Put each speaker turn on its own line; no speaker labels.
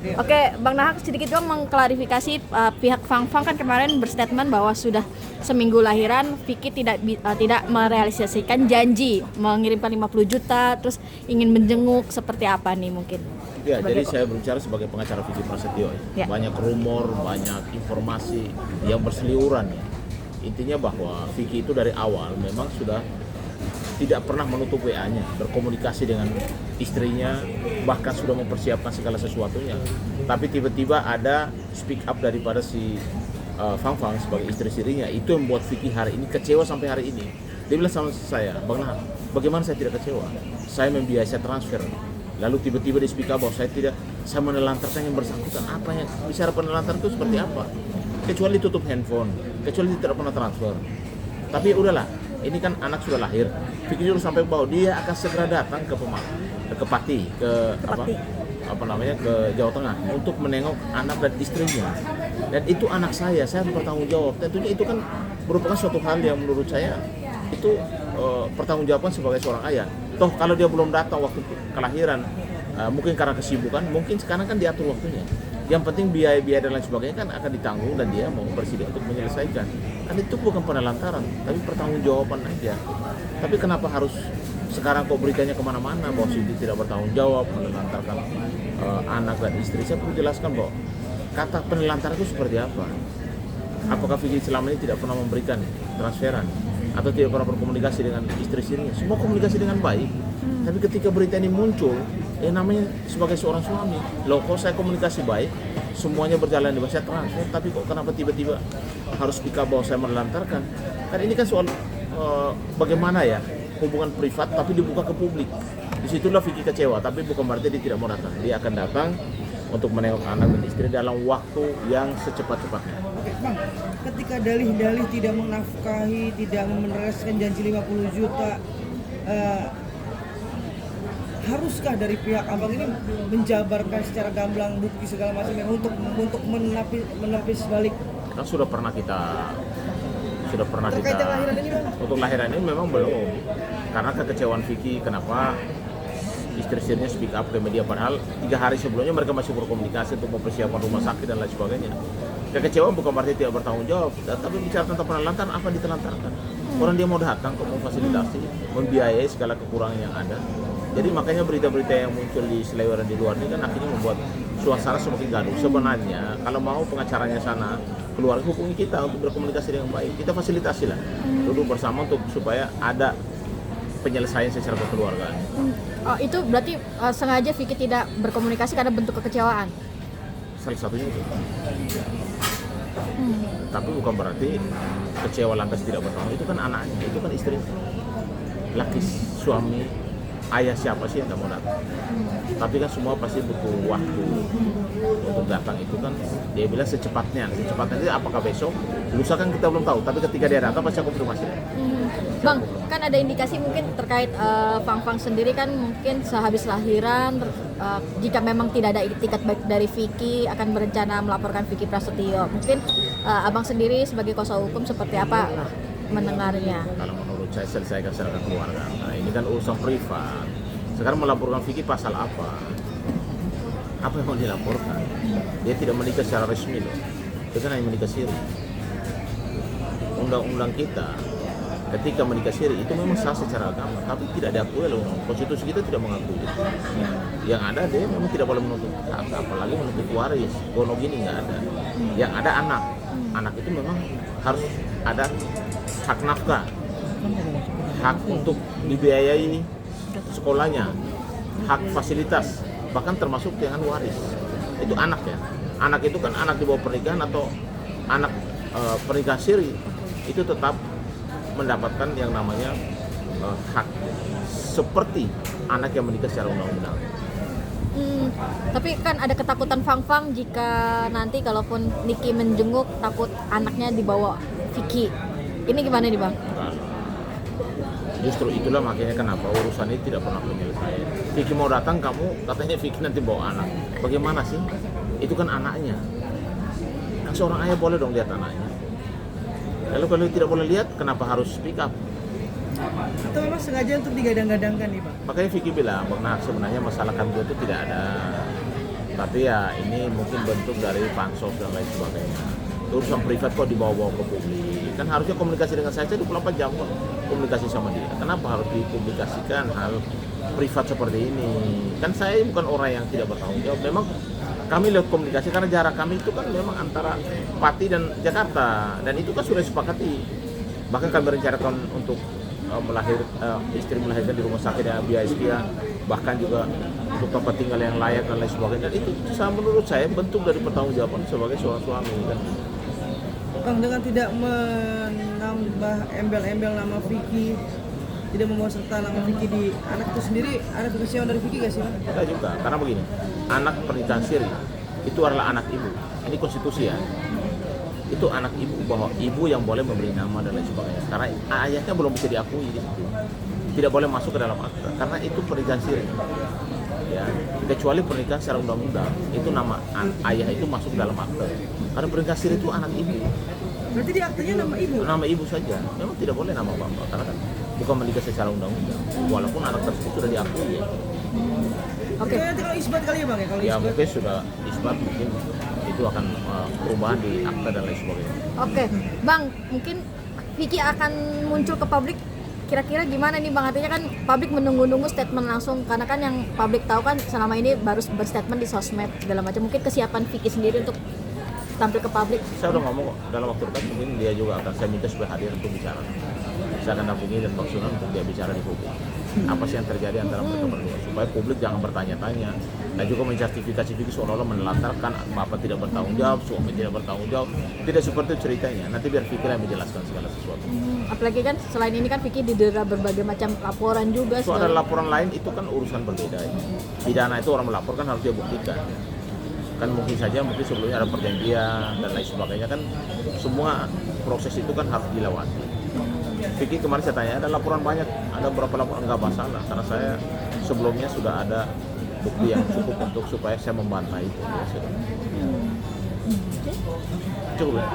Oke, Bang Nahak sedikit dong mengklarifikasi pihak Fang Fang kan kemarin berstatement bahwa sudah seminggu lahiran Vicky tidak merealisasikan janji mengirimkan 50 juta terus ingin menjenguk seperti apa nih mungkin?
Ya, jadi saya berbicara sebagai pengacara Vicky Prasetyo. Ya. Banyak rumor, banyak informasi yang berseliweran ya. Intinya bahwa Vicky itu dari awal memang sudah tidak pernah menutup WA-nya, berkomunikasi dengan istrinya, bahkan sudah mempersiapkan segala sesuatunya. Tapi tiba-tiba ada speak up daripada si Fang Fang sebagai istri sirinya, itu yang membuat Vicky hari ini kecewa sampai hari ini. Dia bilang sama saya, Bang Nah, bagaimana saya tidak kecewa? Saya membiayai, saya transfer. Lalu tiba-tiba dia speak up bahwa saya menelantarkan yang bersangkutan. Apa yang bicara penelantaran itu seperti apa? Kecuali tutup handphone, kecuali tidak pernah transfer. Tapi udahlah, ini kan anak sudah lahir. Vicky juga sampai bahwa dia akan segera datang ke Pati, ke Jawa Tengah untuk menengok anak dan istrinya. Dan itu anak saya harus bertanggung jawab. Tentunya itu kan merupakan suatu hal yang menurut saya itu pertanggungjawaban sebagai seorang ayah. Toh kalau dia belum datang waktu kelahiran, mungkin karena kesibukan, mungkin sekarang kan diatur waktunya. Yang penting biaya-biaya dan lain sebagainya kan akan ditanggung dan dia mau bersedia untuk menyelesaikan. Kan itu bukan penelantaran, tapi pertanggungjawaban aja. Tapi kenapa harus sekarang kok beritanya kemana-mana bahwa Siti tidak bertanggung jawab menelantarkan anak dan istri? Saya perlu jelaskan bahwa kata penelantaran itu seperti apa? Apakah Vicky selama ini tidak pernah memberikan transferan atau tidak pernah berkomunikasi dengan istri-istrinya? Semua komunikasi dengan baik. Tapi ketika berita ini muncul, namanya sebagai seorang suami, loh kok saya komunikasi baik, semuanya berjalan di saya transfer, tapi kok kenapa tiba-tiba harus speak up bahwa saya menelantarkan? Kan ini kan soal bagaimana ya hubungan privat tapi dibuka ke publik. Disitulah Vicky kecewa, tapi bukan berarti dia tidak mau datang. Dia akan datang untuk menengok anak dan istri dalam waktu yang secepat-cepatnya.
Bang, ketika dalih-dalih tidak menafkahi, tidak meneruskan janji 50 juta, haruskah dari pihak abang ini menjabarkan secara gamblang bukti segala macam yang untuk menepis balik?
Kan sudah pernah kita
lahiran ini, Bang?
untuk lahiran ini memang belum, karena kekecewaan Vicky kenapa istri-istrinya speak up ke media, padahal 3 hari sebelumnya mereka masih berkomunikasi untuk mempersiapkan rumah sakit dan lain sebagainya. Kekecewaan bukan berarti tidak bertanggung jawab, tapi bicara tentang penelantaran, apa yang ditelantarkan? Orang dia mau datang kok memfasilitasi, membiayai segala kekurangan yang ada. Jadi makanya berita-berita yang muncul di seliweran di luar ini kan akhirnya membuat suasana semakin gaduh. Sebenarnya kalau mau pengacaranya sana keluar, hubungi kita untuk berkomunikasi dengan baik. Kita fasilitasi lah, duduk bersama untuk supaya ada penyelesaian secara kekeluargaan.
Oh, itu berarti sengaja Vicky tidak berkomunikasi karena bentuk kekecewaan?
Salah satunya itu. Tapi bukan berarti kecewa lantas tidak bertanggung. Itu kan anaknya, itu kan istri, laki, suami, ayah siapa sih yang nggak mau datang? Tapi kan semua pasti butuh waktu untuk datang. Itu kan dia bilang secepatnya itu apakah besok, lusa kan kita belum tahu. Tapi ketika dia datang pasti aku konfirmasi.
Bang, kan ada indikasi mungkin terkait Fang Fang sendiri kan mungkin sehabis lahiran jika memang tidak ada itikat baik dari Vicky akan berencana melaporkan Vicky Prasetyo. Mungkin abang sendiri sebagai kuasa hukum seperti apa mendengarnya?
Kalau menurut saya selesaikan secara keluarga. Nah, ini kan urusan privat. Sekarang melaporkan Vicky pasal apa? Apa yang mau dilaporkan? Dia tidak menikah secara resmi loh. Dia kan hanya menikah siri. Undang-undang kita ketika menikah siri itu memang sah secara agama, tapi tidak diakui oleh konstitusi kita, tidak mengakui itu. Yang ada dia memang tidak boleh menuntut hak, apalagi menuntut waris. Gono gini nggak ada. Yang ada anak. Anak itu memang harus ada hak nafkah, hak untuk dibiayai sekolahnya, hak fasilitas, bahkan termasuk dengan waris. Itu anak ya. Anak itu kan anak di bawah pernikahan atau anak pernikahan siri itu tetap mendapatkan yang namanya hak seperti anak yang menikah secara undang-undang.
Tapi kan ada ketakutan Fang Fang jika nanti kalaupun Niki menjenguk takut anaknya dibawa Vicky. Ini gimana nih Bang?
Justru itulah makanya kenapa urusan ini tidak pernah menyelesaikan. Vicky mau datang, kamu katanya Vicky nanti bawa anak. Bagaimana sih? Itu kan anaknya. Kan seorang ayah boleh dong lihat anaknya. Lalu kalau tidak boleh lihat, kenapa harus speak up?
Atau memang sengaja untuk digadang-gadangkan nih Bang?
Makanya Vicky bilang, Bang Nah, sebenarnya masalah kami itu tidak ada. Tapi ya ini mungkin bentuk dari pansos dan lain sebagainya. Urusan privat kok dibawa-bawa ke publik. Kan harusnya komunikasi dengan saya 24 jam kok komunikasi sama dia. Kenapa harus dipublikasikan hal privat seperti ini? Kan saya bukan orang yang tidak bertanggung jawab. Memang kami lewat komunikasi karena jarak kami itu kan memang antara Pati dan Jakarta, dan itu kan sudah disepakati. Bahkan kami rencanakan untuk istri melahirkan di rumah sakit yang BISK, bahkan juga untuk tempat tinggal yang layak dan lain sebagainya. Dan itu menurut saya bentuk dari pertanggungjawaban sebagai seorang suami kan.
Bang, dengan tidak menambah embel-embel nama Vicky, tidak membawa serta nama Vicky di anak itu sendiri, ada kekecewaan dari Vicky gak sih, Bang?
Ada juga, karena begini, anak pernikahan siri itu adalah anak ibu. Ini konstitusi ya. Itu anak ibu, bahwa ibu yang boleh memberi nama dan lain sebagainya. Karena ayahnya belum bisa diakui di situ. Tidak boleh masuk ke dalam akte, karena itu pernikahan siri. Ya, kecuali pernikahan secara undang-undang, itu nama ayah itu masuk dalam akte. Karena pernikahan siri itu anak ibu.
Berarti di aktenya nama ibu?
Nama ibu saja, memang tidak boleh nama bapak, karena kan bukan menikah secara undang-undang. Walaupun anak tersebut sudah diakui ya.
Oke.
Nanti kalau isbat kali ya, Bang, ya? Kalau
Ya
isbat.
mungkin sudah isbat, mungkin itu akan perubahan di akta dan lain sebagainya.
Oke, Bang, mungkin Vicky akan muncul ke publik. Kira-kira gimana nih Bang? Artinya kan publik menunggu-nunggu statement langsung, karena kan yang publik tahu kan selama ini baru berstatement di sosmed segala macam. Mungkin kesiapan Vicky sendiri untuk tampil ke publik.
Saya udah ngomong kok, dalam waktu dekat mungkin dia juga akan saya minta supaya hadir untuk bicara. Saya akan dampingi dan Bang Sunan untuk dia bicara di publik. Apa sih yang terjadi antara mereka berdua, supaya publik jangan bertanya-tanya dan juga menjustifikasi Vicky seolah-olah menelantarkan bapak tidak bertanggung jawab, suami tidak bertanggung jawab. Tidak seperti itu ceritanya. Nanti biar Vicky yang menjelaskan segala sesuatu.
Apalagi kan selain ini kan Vicky didera berbagai macam laporan juga.
Itu ada laporan lain, itu kan urusan berbeda ya. Pidana itu orang melaporkan harus dia buktikan. Kan mungkin saja sebelumnya ada perjanjian dan lain sebagainya, kan semua proses itu kan harus dilewati. Vicky kemarin saya tanya, ada laporan banyak, ada berapa laporan, nggak masalah, karena saya sebelumnya sudah ada bukti yang cukup untuk supaya saya membantah itu. Ya, cukup ya?